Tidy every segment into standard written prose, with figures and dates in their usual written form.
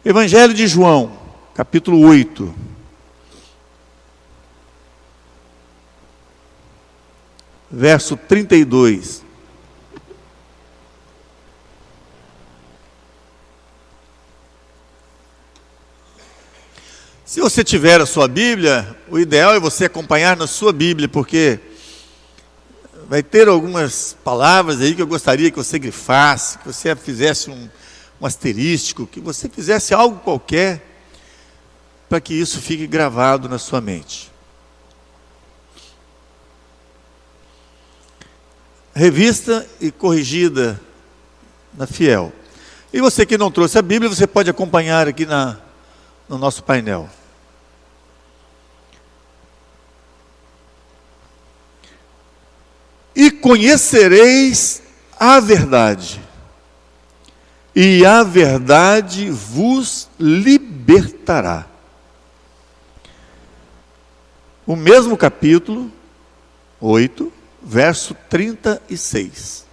Evangelho de João, capítulo 8. Verso 32. Se você tiver a sua Bíblia, o ideal é você acompanhar na sua Bíblia, porque vai ter algumas palavras aí que eu gostaria que você grifasse, que você fizesse um asterístico, que você fizesse algo qualquer, para que isso fique gravado na sua mente. Revista e corrigida na Fiel. E você que não trouxe a Bíblia, você pode acompanhar aqui no nosso painel. E conhecereis a verdade, e a verdade vos libertará. O mesmo capítulo 8, verso 36.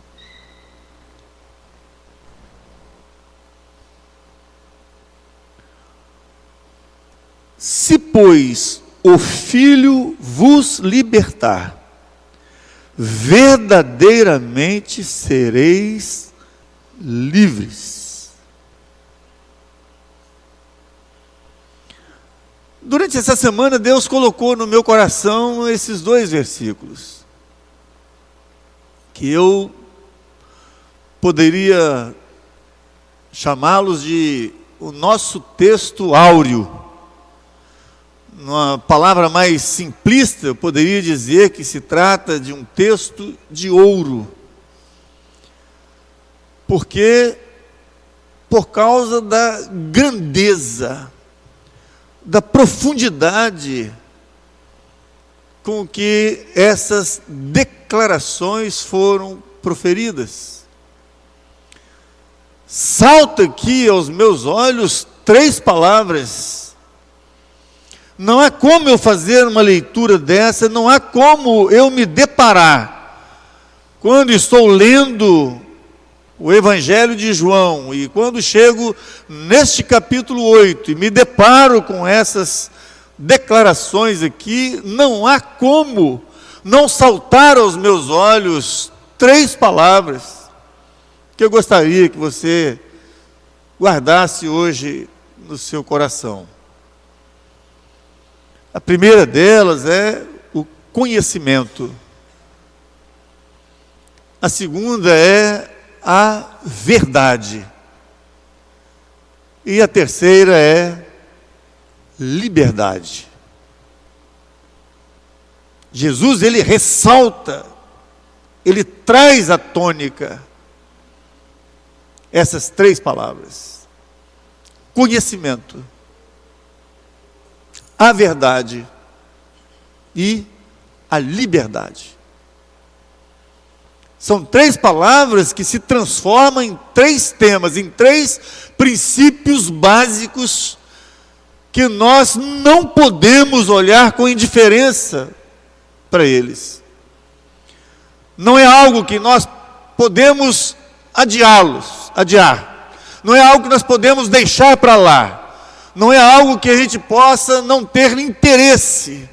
Se, pois, o Filho vos libertar, verdadeiramente sereis livres. Durante essa semana, Deus colocou no meu coração esses dois versículos, que eu poderia chamá-los de o nosso texto áureo. Numa palavra mais simplista, eu poderia dizer que se trata de um texto de ouro. Porque, por causa da grandeza, da profundidade com que essas declarações foram proferidas. Salta aqui aos meus olhos 3 palavras. Não há como eu fazer uma leitura dessa, não há como eu me deparar, quando estou lendo o Evangelho de João, e quando chego neste capítulo 8, e me deparo com essas declarações aqui, não há como não saltar aos meus olhos 3 palavras, que eu gostaria que você guardasse hoje no seu coração. A primeira delas é o conhecimento. A segunda é a verdade. E a terceira é liberdade. Jesus, ele ressalta, ele traz à tônica essas 3 palavras: conhecimento, a verdade e a liberdade. São 3 palavras que se transformam em 3 temas, em 3 princípios básicos que nós não podemos olhar com indiferença para eles. Não é algo que nós podemos adiar. Não é algo que nós podemos deixar para lá. Não é algo que a gente possa não ter interesse,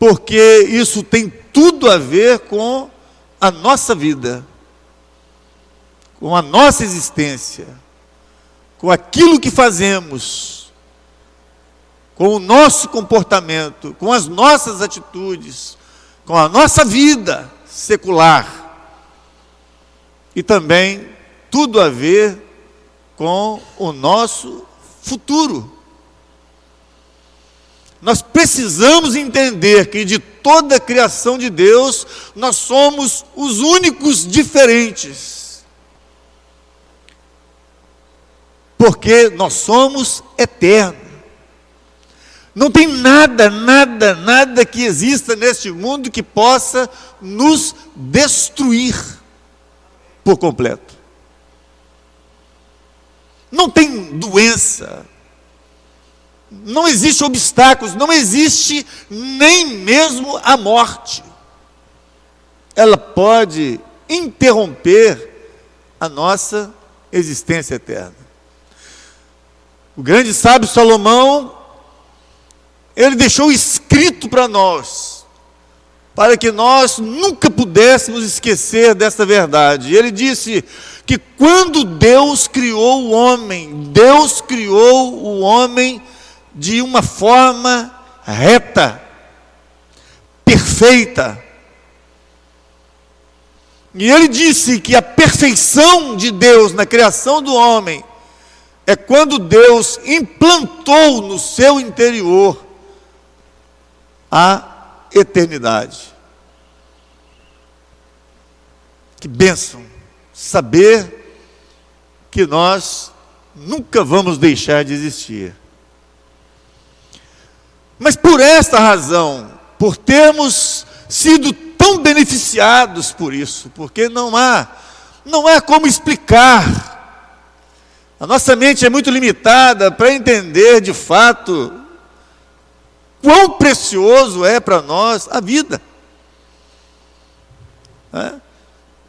porque isso tem tudo a ver com a nossa vida, com a nossa existência, com aquilo que fazemos, com o nosso comportamento, com as nossas atitudes, com a nossa vida secular, e também tudo a ver com o nosso futuro. Nós precisamos entender que de toda a criação de Deus, nós somos os únicos diferentes. Porque nós somos eternos. Não tem nada que exista neste mundo que possa nos destruir por completo. Não tem doença, não existe obstáculos, não existe nem mesmo a morte. Ela pode interromper a nossa existência eterna. O grande sábio Salomão, ele deixou escrito para nós, para que nós nunca pudéssemos esquecer dessa verdade. Ele disse que quando Deus criou o homem, Deus criou o homem de uma forma reta, perfeita. E ele disse que a perfeição de Deus na criação do homem é quando Deus implantou no seu interior a eternidade. Que bênção saber que nós nunca vamos deixar de existir. Mas por esta razão, por termos sido tão beneficiados por isso, porque não há como explicar. A nossa mente é muito limitada para entender de fato quão precioso é para nós a vida.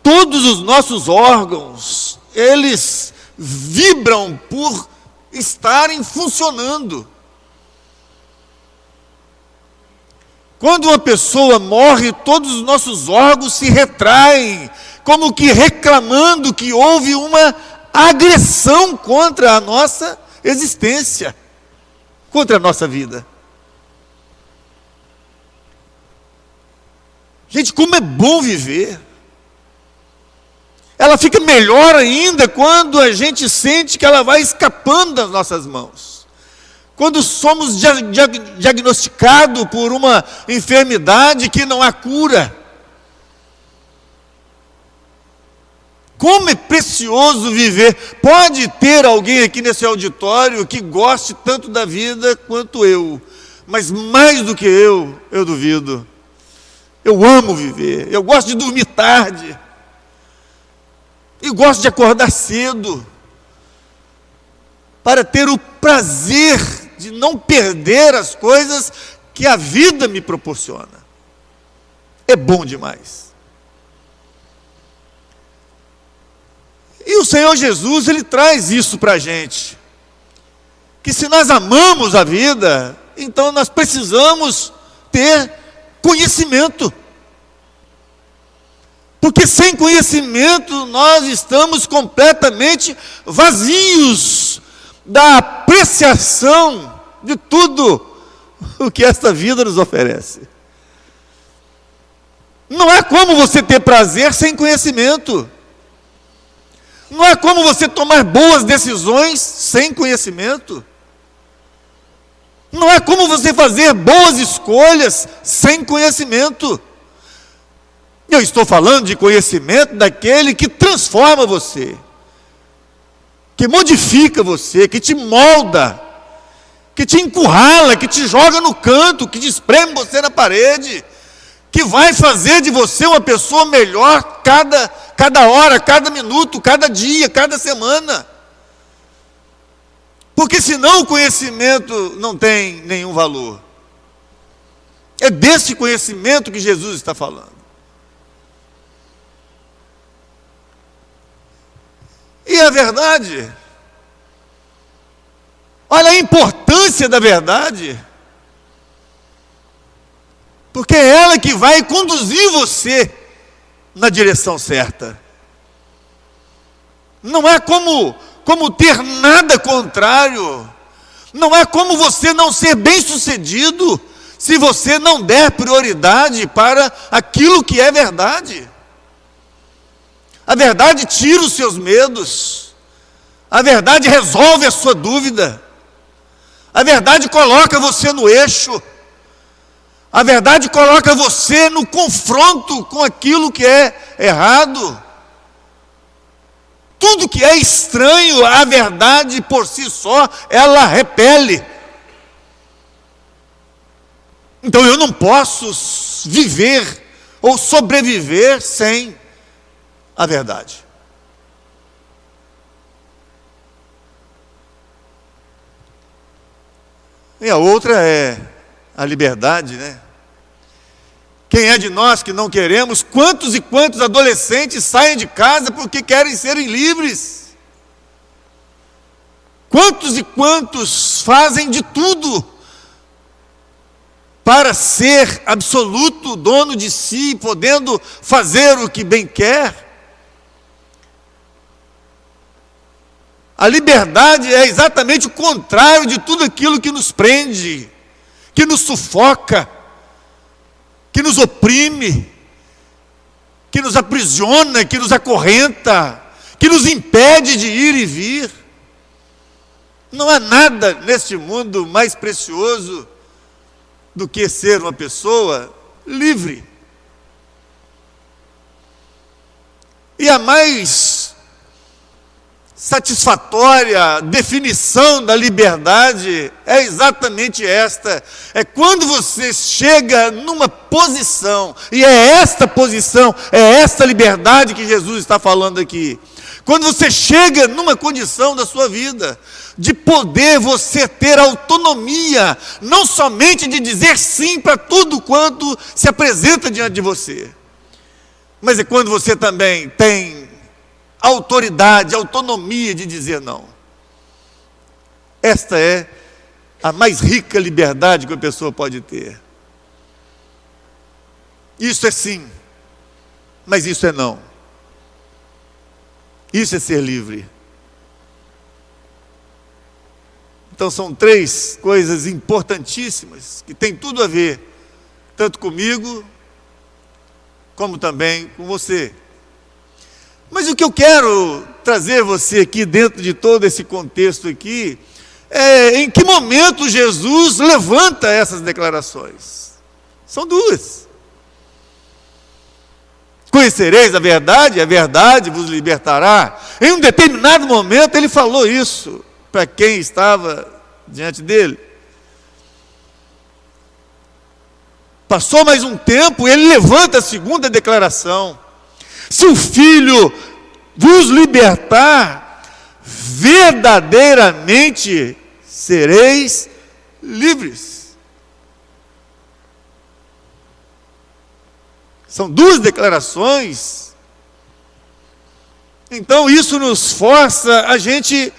Todos os nossos órgãos, eles vibram por estarem funcionando. Quando uma pessoa morre, todos os nossos órgãos se retraem, como que reclamando que houve uma agressão contra a nossa existência, contra a nossa vida. Gente, como é bom viver. Ela fica melhor ainda quando a gente sente que ela vai escapando das nossas mãos. Quando somos diagnosticados por uma enfermidade que não há cura. Como é precioso viver. Pode ter alguém aqui nesse auditório que goste tanto da vida quanto eu, mas mais do que eu duvido. Eu amo viver, eu gosto de dormir tarde, eu gosto de acordar cedo, para ter o prazer de não perder as coisas que a vida me proporciona. É bom demais. E o Senhor Jesus, Ele traz isso para a gente, que se nós amamos a vida, então nós precisamos ter conhecimento, porque sem conhecimento nós estamos completamente vazios da apreciação de tudo o que esta vida nos oferece. Não é como você ter prazer sem conhecimento. Não é como você tomar boas decisões sem conhecimento. Não é como você fazer boas escolhas sem conhecimento. Eu estou falando de conhecimento daquele que transforma você, que modifica você, que te molda, que te encurrala, que te joga no canto, que te espreme você na parede, que vai fazer de você uma pessoa melhor cada hora, cada minuto, cada dia, cada semana. Porque senão o conhecimento não tem nenhum valor. É desse conhecimento que Jesus está falando. E a verdade, olha a importância da verdade, porque é ela que vai conduzir você na direção certa. Não é como ter nada contrário, não é como você não ser bem-sucedido se você não der prioridade para aquilo que é verdade. A verdade tira os seus medos, a verdade resolve a sua dúvida, a verdade coloca você no eixo, a verdade coloca você no confronto com aquilo que é errado. Tudo que é estranho, a verdade por si só, ela repele. Então eu não posso viver ou sobreviver sem a verdade. E a outra é a liberdade, né? Quem é de nós que não queremos? Quantos e quantos adolescentes saem de casa porque querem serem livres? Quantos e quantos fazem de tudo para ser absoluto, dono de si, podendo fazer o que bem quer? A liberdade é exatamente o contrário de tudo aquilo que nos prende, que nos sufoca, que nos oprime, que nos aprisiona, que nos acorrenta, que nos impede de ir e vir. Não há nada neste mundo mais precioso do que ser uma pessoa livre. E a mais satisfatória definição da liberdade é exatamente esta: é quando você chega numa posição, e é esta posição, é esta liberdade que Jesus está falando aqui. Quando você chega numa condição da sua vida, de poder você ter autonomia, não somente de dizer sim para tudo quanto se apresenta diante de você, mas é quando você também tem autoridade, autonomia de dizer não. Esta é a mais rica liberdade que a pessoa pode ter. Isso é sim, mas isso é não. Isso é ser livre. Então são três coisas importantíssimas que têm tudo a ver, tanto comigo, como também com você. Mas o que eu quero trazer você aqui dentro de todo esse contexto aqui, é em que momento Jesus levanta essas declarações. São duas. Conhecereis a verdade vos libertará. Em um determinado momento ele falou isso para quem estava diante dele. Passou mais um tempo, ele levanta a segunda declaração: se o Filho vos libertar, verdadeiramente sereis livres. São duas declarações. Então isso nos força a gente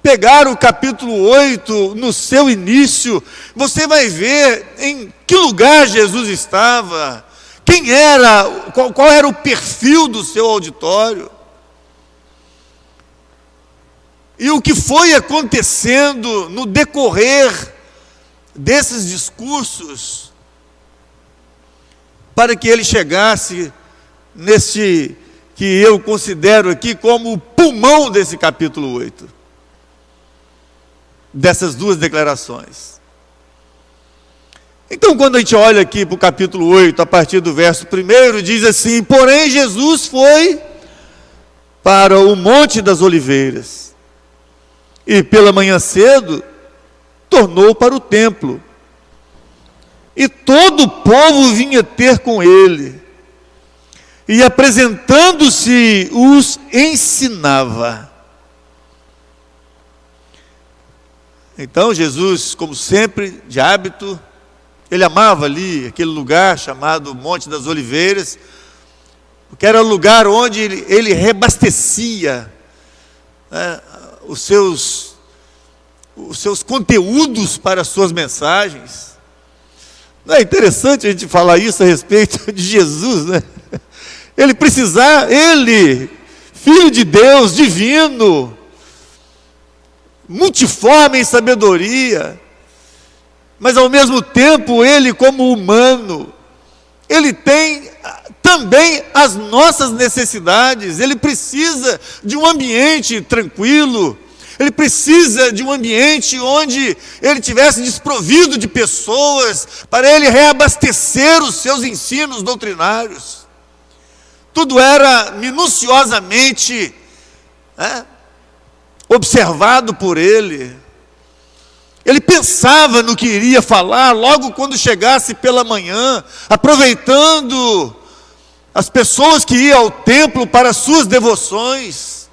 pegar o capítulo 8 no seu início. Você vai ver em que lugar Jesus estava, quem era, qual era o perfil do seu auditório, e o que foi acontecendo no decorrer desses discursos, para que ele chegasse nesse que eu considero aqui como o pulmão desse capítulo 8, dessas duas declarações. Então, quando a gente olha aqui para o capítulo 8, a partir do verso 1, diz assim: porém Jesus foi para o Monte das Oliveiras, e pela manhã cedo tornou para o templo, e todo o povo vinha ter com ele, e apresentando-se os ensinava. Então Jesus, como sempre, de hábito, ele amava ali aquele lugar chamado Monte das Oliveiras, porque era o lugar onde ele reabastecia, né, os seus conteúdos para as suas mensagens. Não é interessante a gente falar isso a respeito de Jesus, né? Ele, Filho de Deus, divino, multiforme em sabedoria, mas ao mesmo tempo ele, como humano, ele tem também as nossas necessidades. Ele precisa de um ambiente tranquilo, ele precisa de um ambiente onde ele tivesse desprovido de pessoas, para ele reabastecer os seus ensinos doutrinários. Tudo era minuciosamente observado por ele. Ele pensava no que iria falar logo quando chegasse pela manhã, aproveitando as pessoas que iam ao templo para as suas devoções.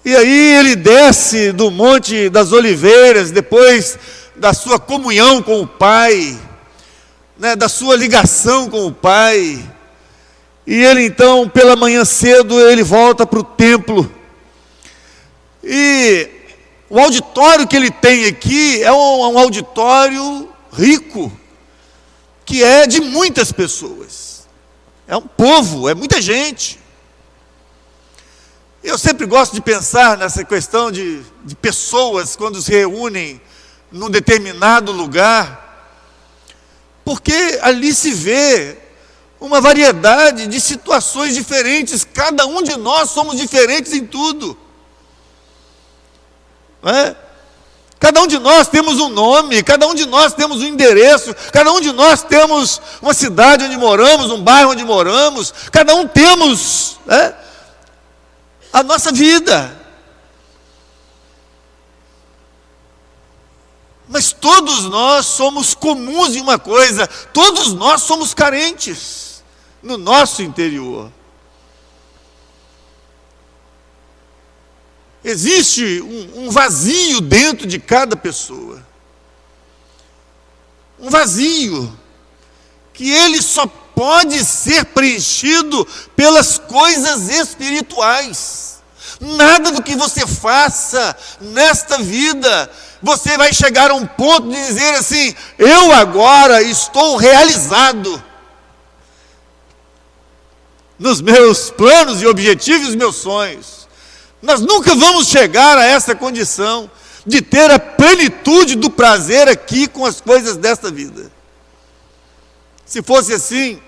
E aí ele desce do Monte das Oliveiras, depois da sua comunhão com o Pai, né, da sua ligação com o Pai. E ele então, pela manhã cedo, ele volta para o templo. E o auditório que ele tem aqui é um auditório rico, que é de muitas pessoas. É um povo, é muita gente. Eu sempre gosto de pensar nessa questão de pessoas quando se reúnem num determinado lugar, porque ali se vê uma variedade de situações diferentes. Cada um de nós somos diferentes em tudo. Não é? Cada um de nós temos um nome, cada um de nós temos um endereço, cada um de nós temos uma cidade onde moramos, um bairro onde moramos, cada um temos, né, a nossa vida. Mas todos nós somos comuns em uma coisa: todos nós somos carentes no nosso interior. Existe um vazio dentro de cada pessoa. Um vazio que ele só pode ser preenchido pelas coisas espirituais. Nada do que você faça nesta vida, você vai chegar a um ponto de dizer assim: eu agora estou realizado nos meus planos e objetivos e meus sonhos. Nós nunca vamos chegar a essa condição de ter a plenitude do prazer aqui com as coisas desta vida. Se fosse assim,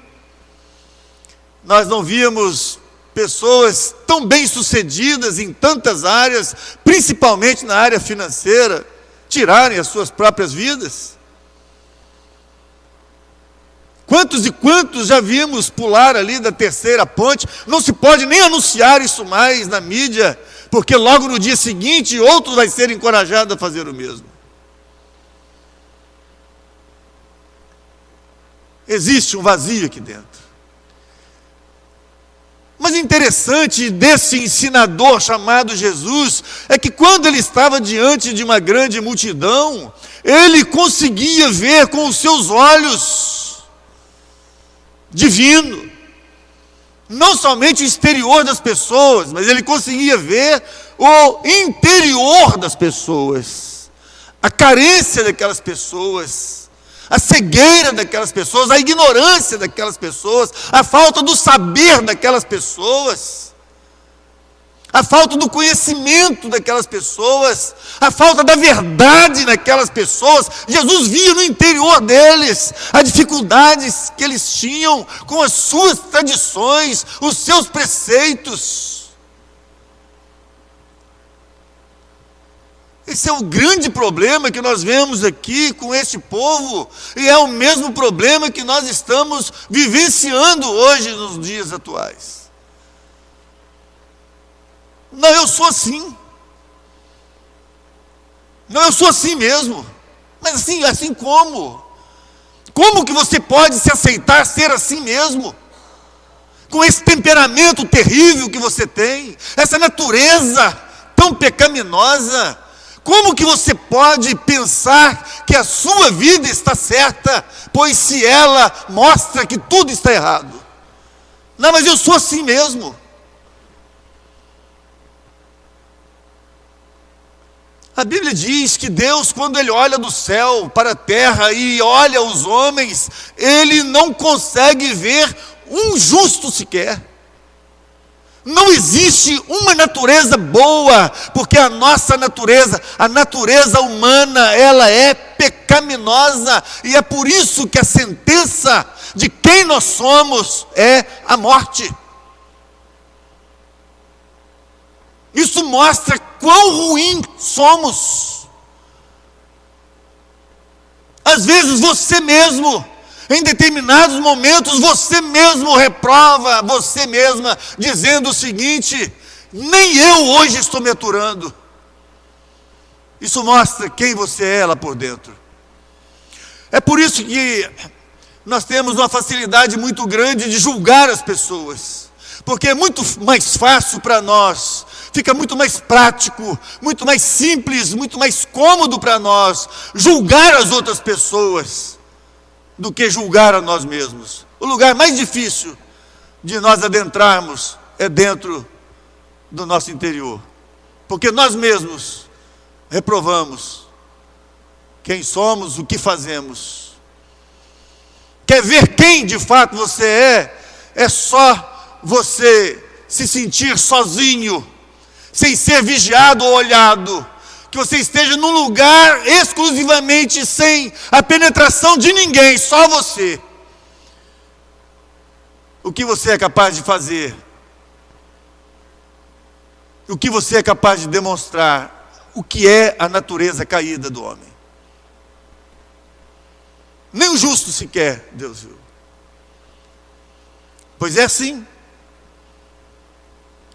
nós não víamos pessoas tão bem-sucedidas em tantas áreas, principalmente na área financeira, tirarem as suas próprias vidas. Quantos e quantos já vimos pular ali da terceira ponte? Não se pode nem anunciar isso mais na mídia, porque logo no dia seguinte outro vai ser encorajado a fazer o mesmo. Existe um vazio aqui dentro. Mas o interessante desse ensinador chamado Jesus é que quando ele estava diante de uma grande multidão, ele conseguia ver com os seus olhos divino, não somente o exterior das pessoas, mas ele conseguia ver o interior das pessoas, a carência daquelas pessoas, a cegueira daquelas pessoas, a ignorância daquelas pessoas, a falta do saber daquelas pessoas, a falta do conhecimento daquelas pessoas, a falta da verdade naquelas pessoas. Jesus via no interior deles as dificuldades que eles tinham com as suas tradições, os seus preceitos. Esse é o grande problema que nós vemos aqui com este povo, e é o mesmo problema que nós estamos vivenciando hoje nos dias atuais. Não, eu sou assim. Não, eu sou assim mesmo. Mas assim como? Como que você pode se aceitar ser assim mesmo? Com esse temperamento terrível que você tem, essa natureza tão pecaminosa. Como que você pode pensar que a sua vida está certa, pois se ela mostra que tudo está errado? Não, mas eu sou assim mesmo. A Bíblia diz que Deus, quando Ele olha do céu para a terra e olha os homens, Ele não consegue ver um justo sequer. Não existe uma natureza boa, porque a nossa natureza, a natureza humana, ela é pecaminosa, e é por isso que a sentença de quem nós somos é a morte. Isso mostra quão ruim somos. Às vezes você mesmo, em determinados momentos, você mesmo reprova você mesma, dizendo o seguinte: nem eu hoje estou me aturando. Isso mostra quem você é lá por dentro. É por isso que nós temos uma facilidade muito grande de julgar as pessoas, porque é muito mais fácil para nós, fica muito mais prático, muito mais simples, muito mais cômodo para nós julgar as outras pessoas do que julgar a nós mesmos. O lugar mais difícil de nós adentrarmos é dentro do nosso interior. porque nós mesmos reprovamos quem somos, o que fazemos. Quer ver quem de fato você é só você se sentir sozinho, sem ser vigiado ou olhado, que você esteja num lugar exclusivamente sem a penetração de ninguém, só você. O que você é capaz de fazer? O que você é capaz de demonstrar? O que é a natureza caída do homem? Nem o justo sequer Deus viu. Pois é assim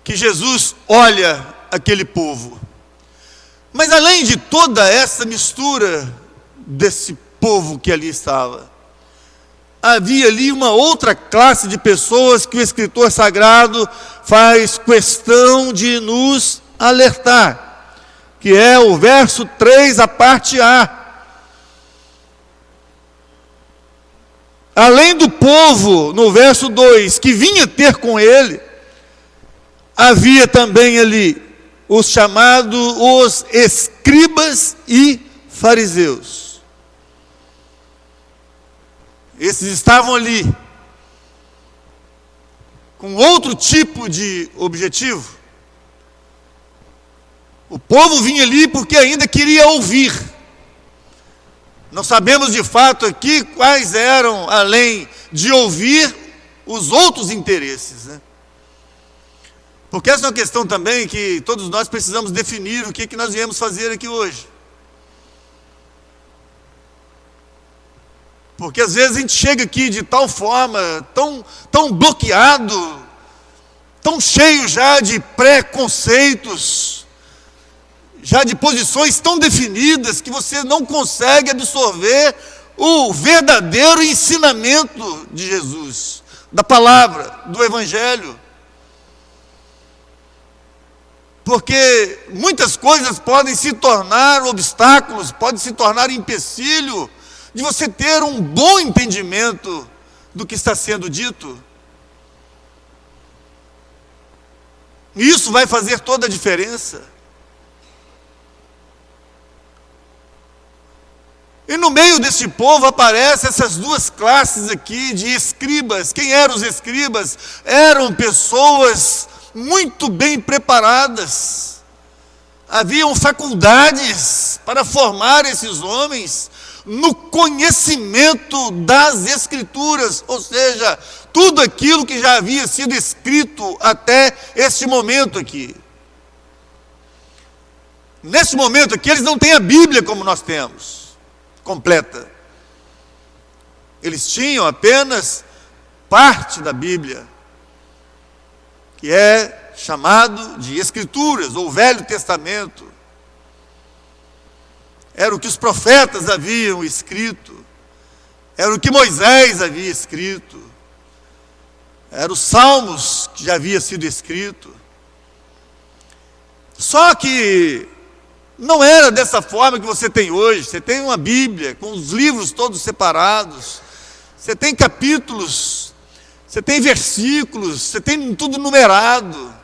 que Jesus olha aquele povo. Mas além de toda essa mistura desse povo que ali estava, havia ali uma outra classe de pessoas que o escritor sagrado faz questão de nos alertar, que é o verso 3, a parte A. Além do povo, no verso 2, que vinha ter com ele, havia também ali os chamados os escribas e fariseus. Esses estavam ali com outro tipo de objetivo. O povo vinha ali porque ainda queria ouvir. Não sabemos de fato aqui quais eram, além de ouvir, os outros interesses, né? Porque essa é uma questão também que todos nós precisamos definir o que nós viemos fazer aqui hoje. Porque às vezes a gente chega aqui de tal forma, tão bloqueado, tão cheio já de preconceitos, já de posições tão definidas, que você não consegue absorver o verdadeiro ensinamento de Jesus, da palavra, do Evangelho. Porque muitas coisas podem se tornar obstáculos, podem se tornar empecilho de você ter um bom entendimento do que está sendo dito. E isso vai fazer toda a diferença. E no meio desse povo aparecem essas duas classes aqui de escribas. Quem eram os escribas? Eram pessoas muito bem preparadas. Haviam faculdades para formar esses homens no conhecimento das Escrituras, ou seja, tudo aquilo que já havia sido escrito até este momento aqui. Nesse momento aqui, eles não têm a Bíblia como nós temos, completa. Eles tinham apenas parte da Bíblia, que é chamado de Escrituras, ou Velho Testamento. Era o que os profetas haviam escrito, era o que Moisés havia escrito, eram os salmos que já havia sido escrito. Só que não era dessa forma que você tem hoje. Você tem uma Bíblia com os livros todos separados, você tem capítulos, você tem versículos, você tem tudo numerado.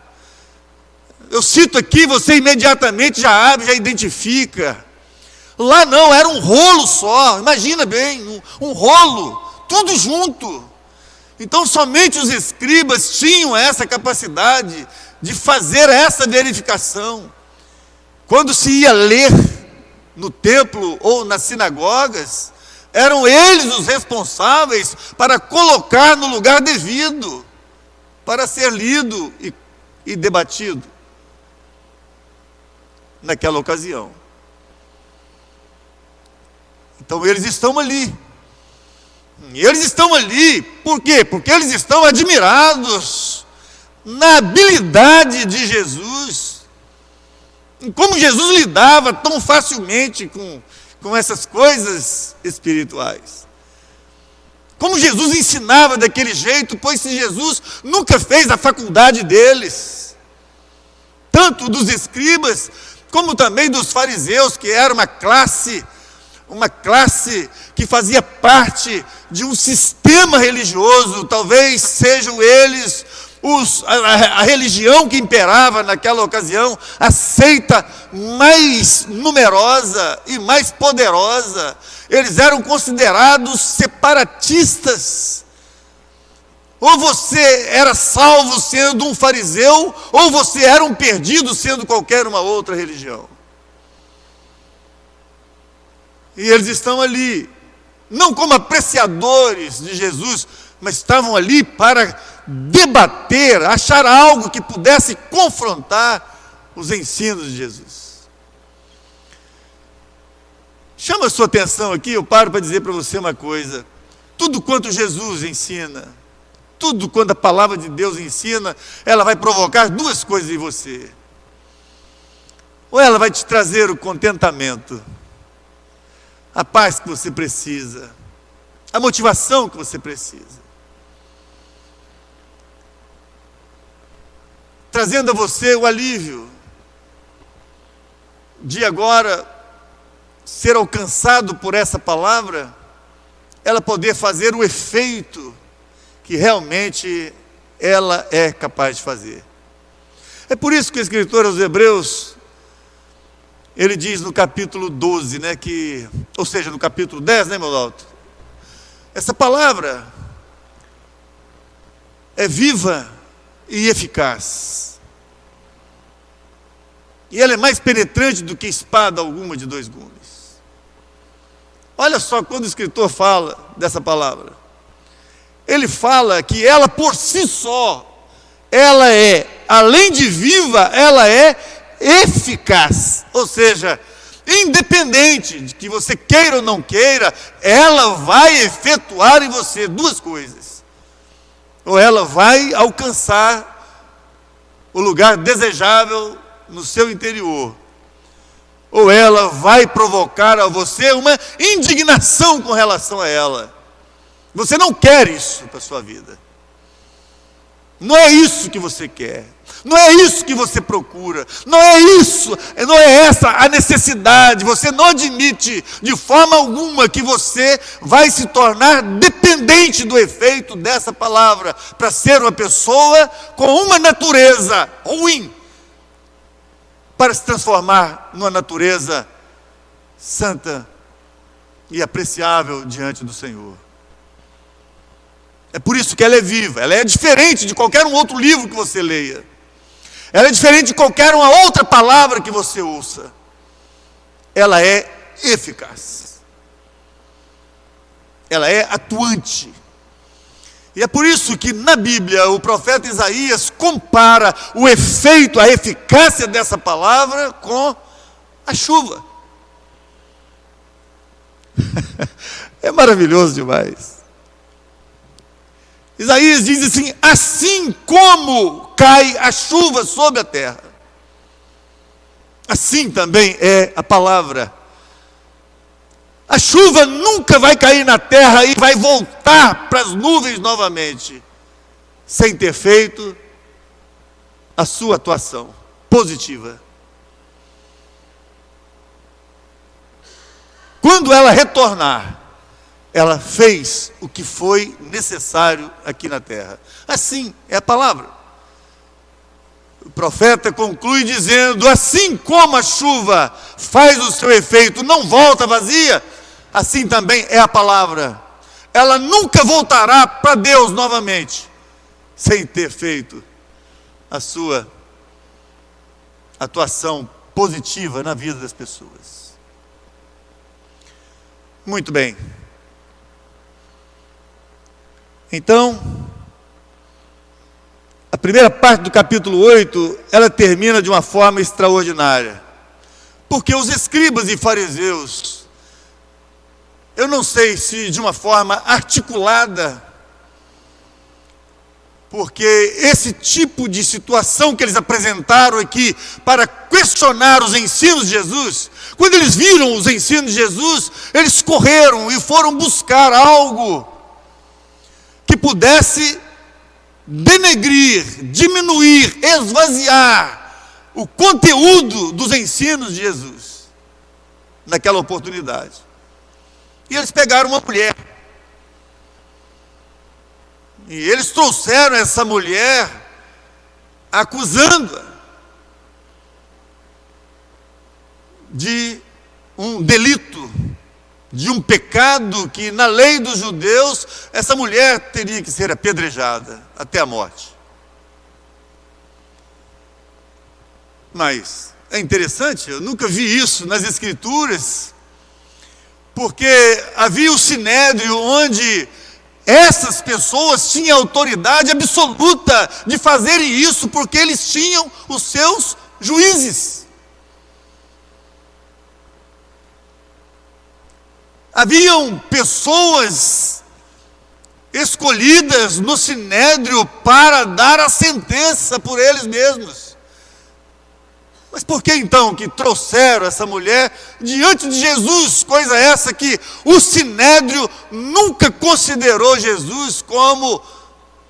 Eu cito aqui, você imediatamente já abre, já identifica. Lá não, era um rolo só, imagina bem, um rolo, tudo junto. Então somente os escribas tinham essa capacidade de fazer essa verificação. Quando se ia ler no templo ou nas sinagogas, eram eles os responsáveis para colocar no lugar devido, para ser lido e debatido naquela ocasião. Então eles estão ali. E eles estão ali, por quê? Porque eles estão admirados na habilidade de Jesus, em como Jesus lidava tão facilmente com essas coisas espirituais. Como Jesus ensinava daquele jeito, pois se Jesus nunca fez a faculdade deles, tanto dos escribas, como também dos fariseus, que era uma classe que fazia parte de um sistema religioso. Talvez sejam eles a religião que imperava naquela ocasião, a seita mais numerosa e mais poderosa. Eles eram considerados separatistas. Ou você era salvo sendo um fariseu, ou você era um perdido sendo qualquer uma outra religião. E eles estão ali, não como apreciadores de Jesus, mas estavam ali para debater, achar algo que pudesse confrontar os ensinos de Jesus. Chama a sua atenção aqui, eu paro para dizer para você uma coisa. Tudo quanto Jesus ensina, tudo quanto a palavra de Deus ensina, ela vai provocar duas coisas em você. Ou ela vai te trazer o contentamento, a paz que você precisa, a motivação que você precisa, trazendo a você o alívio de agora ser alcançado por essa palavra, ela poder fazer o efeito que realmente ela é capaz de fazer. É por isso que o escritor aos Hebreus, ele diz no capítulo 12, né, ou seja, no capítulo 10, né, meu alto? Essa palavra é viva e eficaz. E ela é mais penetrante do que espada alguma de dois gumes. Olha só quando o escritor fala dessa palavra. Ele fala que ela por si só, ela é, além de viva, ela é eficaz. Ou seja, independente de que você queira ou não queira, ela vai efetuar em você duas coisas. Ou ela vai alcançar o lugar desejável no seu interior, ou ela vai provocar a você uma indignação com relação a ela. Você não quer isso para a sua vida. Não é isso que você quer. Não é isso que você procura. Não é isso, não é essa a necessidade. Você não admite de forma alguma que você vai se tornar dependente do efeito dessa palavra para ser uma pessoa com uma natureza ruim, para se transformar numa natureza santa e apreciável diante do Senhor. É por isso que ela é viva, ela é diferente de qualquer um outro livro que você leia. Ela é diferente de qualquer uma outra palavra que você ouça. Ela é eficaz. Ela é atuante. E é por isso que na Bíblia o profeta Isaías compara o efeito, a eficácia dessa palavra com a chuva. É maravilhoso demais. Isaías diz assim: assim como cai a chuva sobre a terra, assim também é a palavra. A chuva nunca vai cair na terra e vai voltar para as nuvens novamente, sem ter feito a sua atuação positiva. Quando ela retornar, ela fez o que foi necessário aqui na terra. Assim é a palavra. O profeta conclui dizendo: assim como a chuva faz o seu efeito, não volta vazia, assim também é a palavra. Ela nunca voltará para Deus novamente, sem ter feito a sua atuação positiva na vida das pessoas. Muito bem. Então, a primeira parte do capítulo 8, ela termina de uma forma extraordinária. Porque os escribas e fariseus, eu não sei se de uma forma articulada, porque esse tipo de situação que eles apresentaram aqui para questionar os ensinos de Jesus, quando eles viram os ensinos de Jesus, eles correram e foram buscar algo que pudesse denegrir, diminuir, esvaziar o conteúdo dos ensinos de Jesus naquela oportunidade. E eles pegaram uma mulher, e eles trouxeram essa mulher acusando-a de um delito, de um pecado que na lei dos judeus essa mulher teria que ser apedrejada até a morte. Mas é interessante, eu nunca vi isso nas Escrituras, porque havia o sinédrio onde essas pessoas tinham autoridade absoluta de fazerem isso, porque eles tinham os seus juízes. Haviam pessoas escolhidas no sinédrio para dar a sentença por eles mesmos. Mas por que então que trouxeram essa mulher diante de Jesus? Coisa essa que o sinédrio nunca considerou Jesus como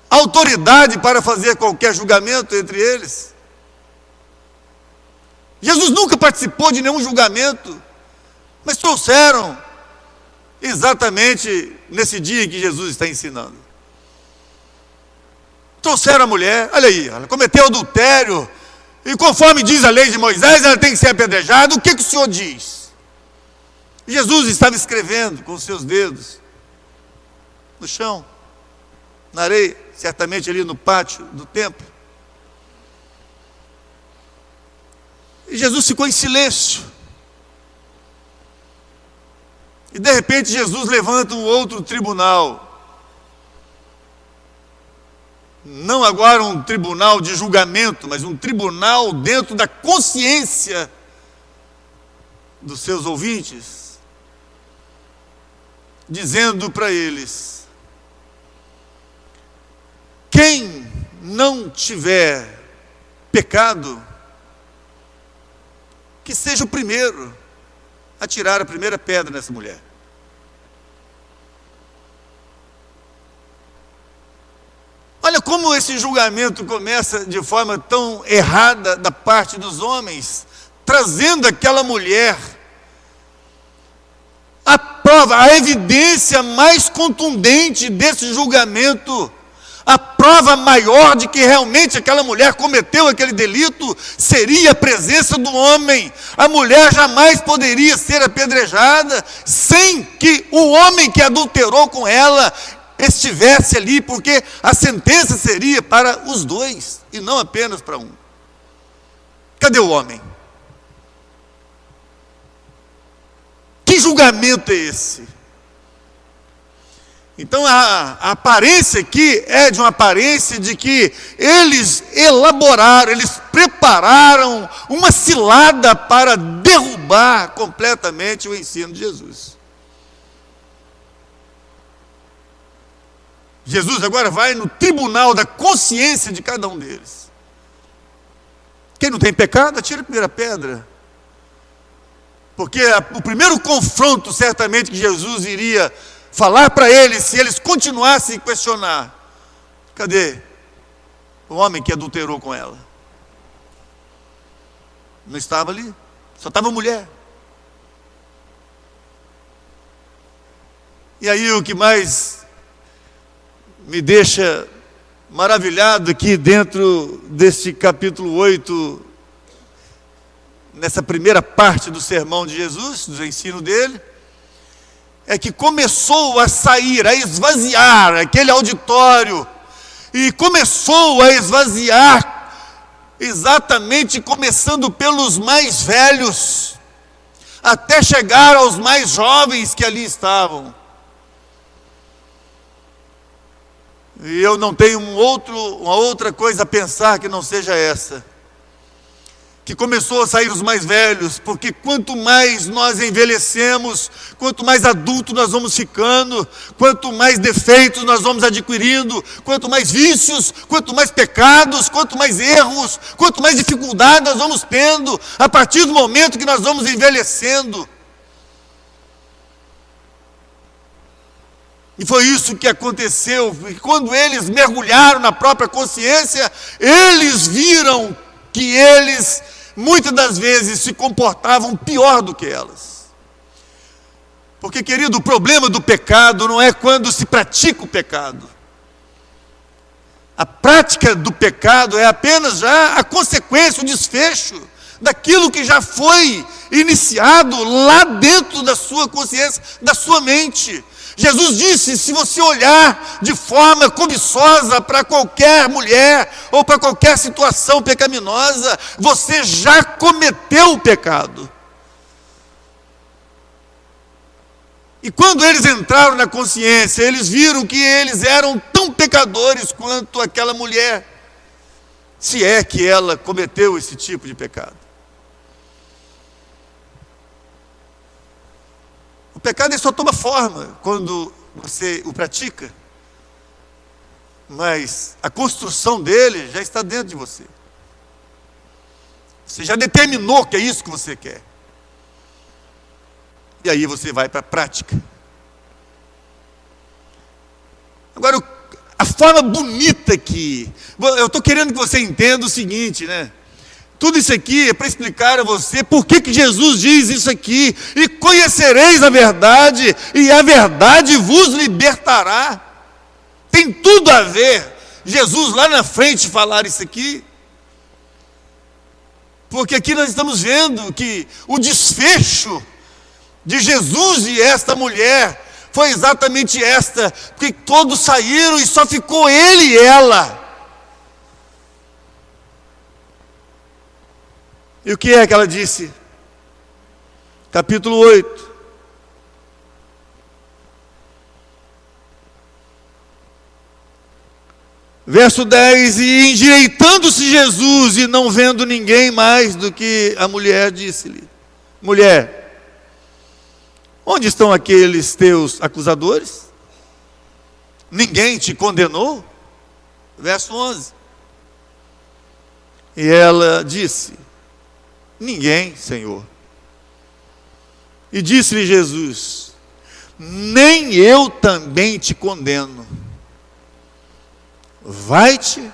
autoridade para fazer qualquer julgamento entre eles. Jesus nunca participou de nenhum julgamento, mas trouxeram exatamente nesse dia em que Jesus está ensinando. Trouxeram a mulher, olha aí, ela cometeu adultério, e conforme diz a lei de Moisés, ela tem que ser apedrejada. O que o Senhor diz? Jesus estava escrevendo com os seus dedos no chão, na areia, certamente ali no pátio do templo. E Jesus ficou em silêncio. E de repente Jesus levanta um outro tribunal. Não agora um tribunal de julgamento, mas um tribunal dentro da consciência dos seus ouvintes, dizendo para eles: quem não tiver pecado, que seja o primeiro a tirar a primeira pedra nessa mulher. Olha como esse julgamento começa de forma tão errada da parte dos homens, trazendo aquela mulher a prova, a evidência mais contundente desse julgamento, a prova maior de que realmente aquela mulher cometeu aquele delito, seria a presença do homem. A mulher jamais poderia ser apedrejada sem que o homem que adulterou com ela estivesse ali, porque a sentença seria para os dois e não apenas para um. Cadê o homem? Que julgamento é esse? Então a aparência aqui é de uma aparência de que eles elaboraram, eles prepararam uma cilada para derrubar completamente o ensino de Jesus. Jesus agora vai no tribunal da consciência de cada um deles. Quem não tem pecado, atira a primeira pedra. Porque o primeiro confronto, certamente, que Jesus iria falar para eles, se eles continuassem a questionar: cadê o homem que adulterou com ela? Não estava ali, só estava a mulher. E aí o que mais me deixa maravilhado aqui dentro deste capítulo 8, nessa primeira parte do sermão de Jesus, do ensino dele, é que começou a sair, a esvaziar aquele auditório, e começou a esvaziar, exatamente começando pelos mais velhos, até chegar aos mais jovens que ali estavam. E eu não tenho uma outra coisa a pensar que não seja essa. Que começou a sair os mais velhos, porque quanto mais nós envelhecemos, quanto mais adultos nós vamos ficando, quanto mais defeitos nós vamos adquirindo, quanto mais vícios, quanto mais pecados, quanto mais erros, quanto mais dificuldade nós vamos tendo, a partir do momento que nós vamos envelhecendo. E foi isso que aconteceu, e quando eles mergulharam na própria consciência, eles viram que eles, muitas das vezes, se comportavam pior do que elas. Porque, querido, o problema do pecado não é quando se pratica o pecado. A prática do pecado é apenas já a consequência, o desfecho daquilo que já foi iniciado lá dentro da sua consciência, da sua mente. Jesus disse: se você olhar de forma cobiçosa para qualquer mulher ou para qualquer situação pecaminosa, você já cometeu o pecado. E quando eles entraram na consciência, eles viram que eles eram tão pecadores quanto aquela mulher, se é que ela cometeu esse tipo de pecado. O pecado ele só toma forma quando você o pratica, mas a construção dele já está dentro de você. Você já determinou que é isso que você quer. E aí você vai para a prática. Agora, a forma bonita que... eu estou querendo que você entenda o seguinte, né? Tudo isso aqui é para explicar a você por que Jesus diz isso aqui. E conhecereis a verdade, e a verdade vos libertará. Tem tudo a ver Jesus lá na frente falar isso aqui. Porque aqui nós estamos vendo que o desfecho de Jesus e esta mulher foi exatamente esta, porque todos saíram e só ficou ele e ela. E o que é que ela disse? Capítulo 8. Verso 10, e endireitando-se Jesus e não vendo ninguém mais do que a mulher, disse-lhe: mulher, onde estão aqueles teus acusadores? Ninguém te condenou? Verso 11. E ela disse: ninguém, Senhor. E disse-lhe Jesus: nem eu também te condeno. Vai-te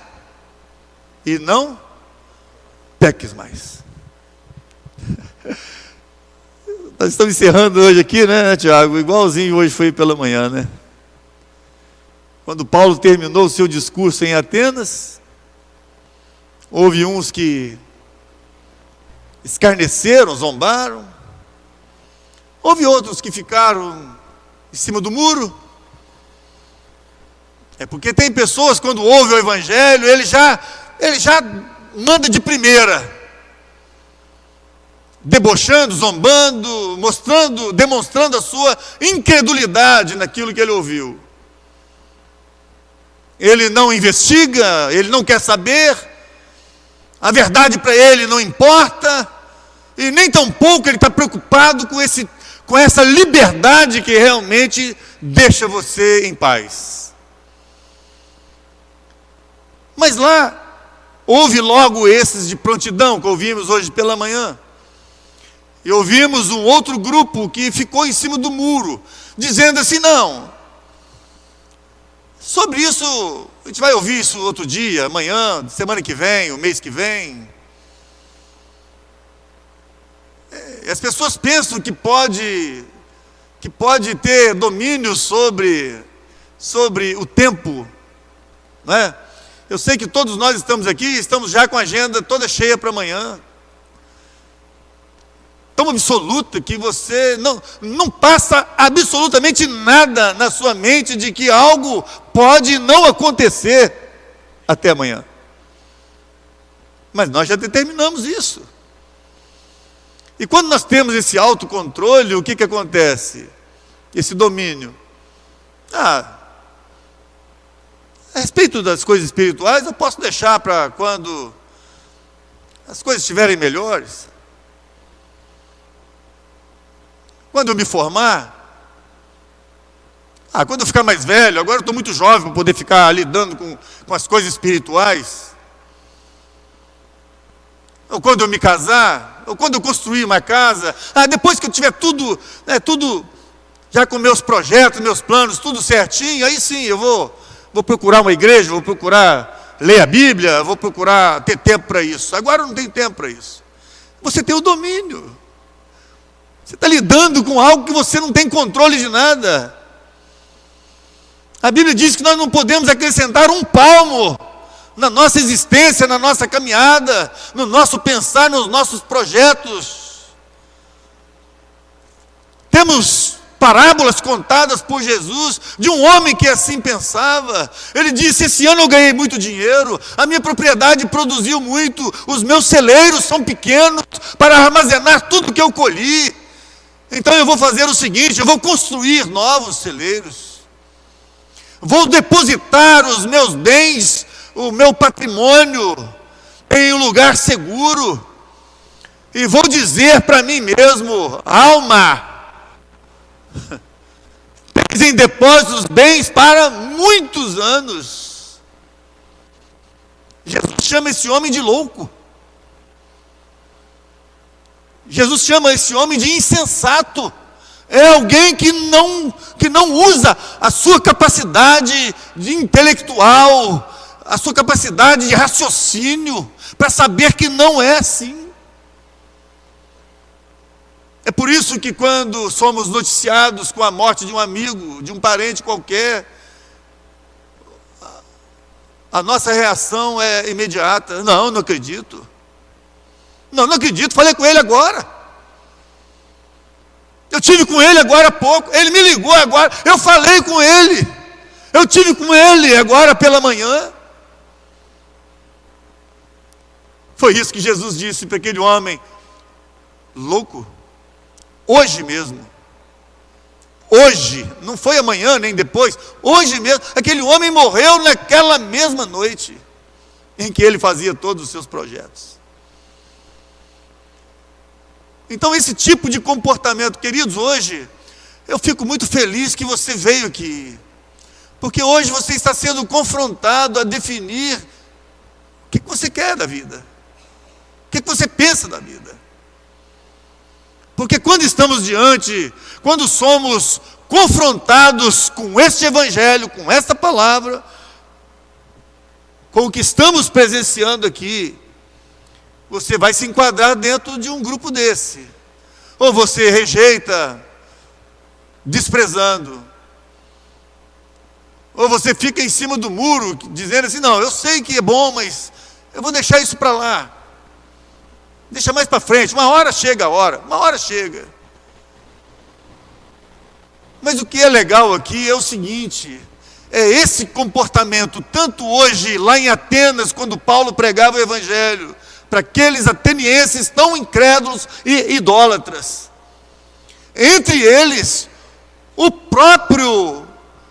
e não peques mais. Nós estamos encerrando hoje aqui, né, Tiago? Igualzinho hoje foi pela manhã, né? Quando Paulo terminou o seu discurso em Atenas, houve uns que escarneceram, zombaram. Houve outros que ficaram em cima do muro. É porque tem pessoas, quando ouvem o Evangelho, ele já manda de primeira, debochando, zombando, demonstrando a sua incredulidade naquilo que ele ouviu. Ele não investiga, ele não quer saber, a verdade para ele não importa, e nem tampouco ele está preocupado com essa liberdade que realmente deixa você em paz. Mas lá, houve logo esses de prontidão, que ouvimos hoje pela manhã. E ouvimos um outro grupo que ficou em cima do muro, dizendo assim: não, sobre isso, a gente vai ouvir isso outro dia, amanhã, semana que vem, o mês que vem. As pessoas pensam que pode ter domínio sobre o tempo, não é? Eu sei que todos nós estamos aqui, estamos já com a agenda toda cheia para amanhã. Tão absoluta que você não passa absolutamente nada na sua mente de que algo pode não acontecer até amanhã. Mas nós já determinamos isso. E quando nós temos esse autocontrole, o que acontece? Esse domínio. A respeito das coisas espirituais, eu posso deixar para quando as coisas estiverem melhores. Quando eu me formar, quando eu ficar mais velho, agora eu estou muito jovem para poder ficar lidando com as coisas espirituais. Ou quando eu me casar, ou quando eu construir uma casa, depois que eu tiver tudo já com meus projetos, meus planos, tudo certinho, aí sim eu vou procurar uma igreja, vou procurar ler a Bíblia, vou procurar ter tempo para isso. Agora eu não tenho tempo para isso. Você tem o domínio. Você está lidando com algo que você não tem controle de nada. A Bíblia diz que nós não podemos acrescentar um palmo na nossa existência, na nossa caminhada, no nosso pensar, nos nossos projetos. Temos parábolas contadas por Jesus de um homem que assim pensava. Ele disse: esse ano eu ganhei muito dinheiro, a minha propriedade produziu muito, os meus celeiros são pequenos para armazenar tudo que eu colhi. Então eu vou fazer o seguinte: eu vou construir novos celeiros, vou depositar os meus bens, o meu patrimônio em um lugar seguro, e vou dizer para mim mesmo: alma, tens em depósito os bens para muitos anos. Jesus chama esse homem de louco. Jesus chama esse homem de insensato. É alguém que não usa a sua capacidade de intelectual, a sua capacidade de raciocínio, para saber que não é assim. É por isso que quando somos noticiados com a morte de um amigo, de um parente qualquer, a nossa reação é imediata: não acredito. Não acredito, falei com ele agora. Eu tive com ele agora há pouco, ele me ligou agora, eu falei com ele. Eu tive com ele agora pela manhã. Foi isso que Jesus disse para aquele homem louco. Hoje mesmo. Hoje, não foi amanhã nem depois, hoje mesmo. Aquele homem morreu naquela mesma noite em que ele fazia todos os seus projetos. Então esse tipo de comportamento, queridos, hoje eu fico muito feliz que você veio aqui, porque hoje você está sendo confrontado a definir o que você quer da vida, o que você pensa da vida. Porque quando somos confrontados com este evangelho, com esta palavra, com o que estamos presenciando aqui, você vai se enquadrar dentro de um grupo desse. Ou você rejeita, desprezando. Ou você fica em cima do muro, dizendo assim: não, eu sei que é bom, mas eu vou deixar isso para lá. Deixa mais para frente, uma hora chega. Mas o que é legal aqui é o seguinte: é esse comportamento, tanto hoje, lá em Atenas, quando Paulo pregava o evangelho, para aqueles atenienses tão incrédulos e idólatras. Entre eles, o próprio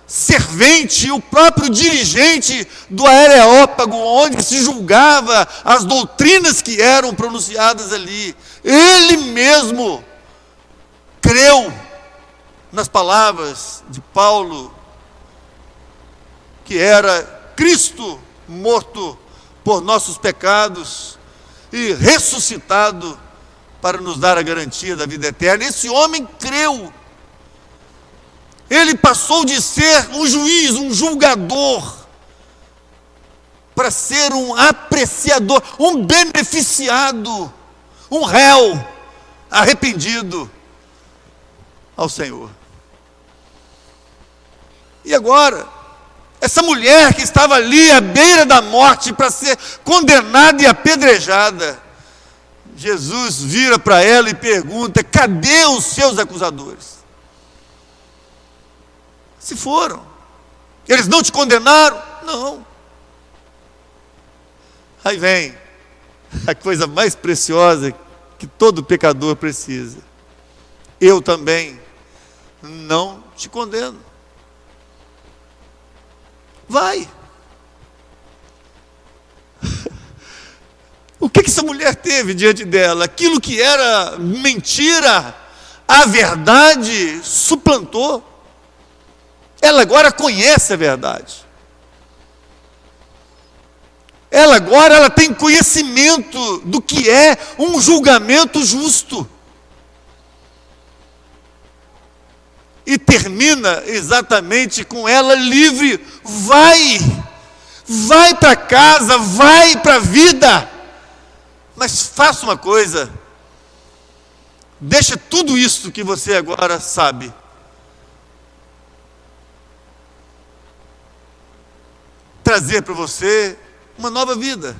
servente, o próprio dirigente do Areópago, onde se julgava as doutrinas que eram pronunciadas ali, ele mesmo creu nas palavras de Paulo, que era Cristo morto por nossos pecados e ressuscitado para nos dar a garantia da vida eterna. Esse homem creu. Ele passou de ser um juiz, um julgador, para ser um apreciador, um beneficiado, um réu arrependido ao Senhor. E agora, essa mulher que estava ali à beira da morte para ser condenada e apedrejada, Jesus vira para ela e pergunta: cadê os seus acusadores? Se foram. Eles não te condenaram? Não. Aí vem a coisa mais preciosa que todo pecador precisa: eu também não te condeno. Vai. O que essa mulher teve diante dela? Aquilo que era mentira, a verdade suplantou. Ela agora conhece a verdade. Ela tem conhecimento do que é um julgamento justo. E termina exatamente com ela livre. Vai para casa, vai para a vida. Mas faça uma coisa: deixa tudo isso que você agora sabe. Trazer para você uma nova vida.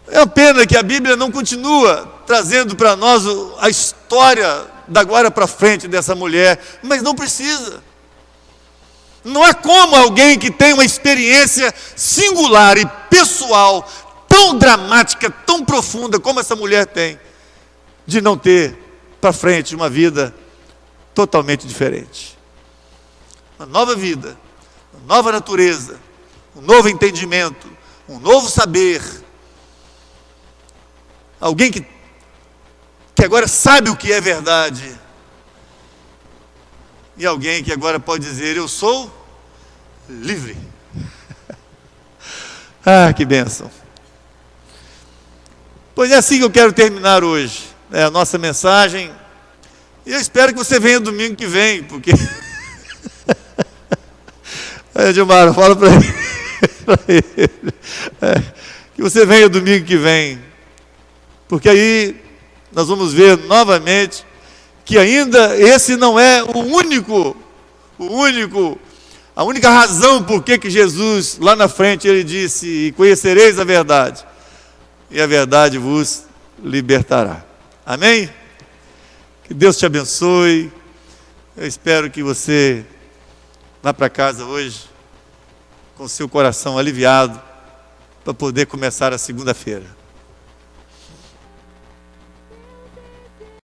É uma pena que a Bíblia não continua trazendo para nós a história da agora para frente dessa mulher, mas não precisa. Não é como alguém que tem uma experiência singular e pessoal, tão dramática, tão profunda como essa mulher tem, de não ter para frente uma vida totalmente diferente. Uma nova vida, uma nova natureza, um novo entendimento, um novo saber. Alguém que agora sabe o que é verdade. E alguém que agora pode dizer, eu sou livre. Ah, que bênção. Pois é assim que eu quero terminar hoje, né, a nossa mensagem. E eu espero que você venha domingo que vem, porque... Edilmar, fala para ele. Que você venha domingo que vem. Porque aí nós vamos ver novamente que ainda esse não é a única razão por que Jesus, lá na frente, ele disse, e conhecereis a verdade, e a verdade vos libertará. Amém? Que Deus te abençoe. Eu espero que você vá para casa hoje com seu coração aliviado para poder começar a segunda-feira.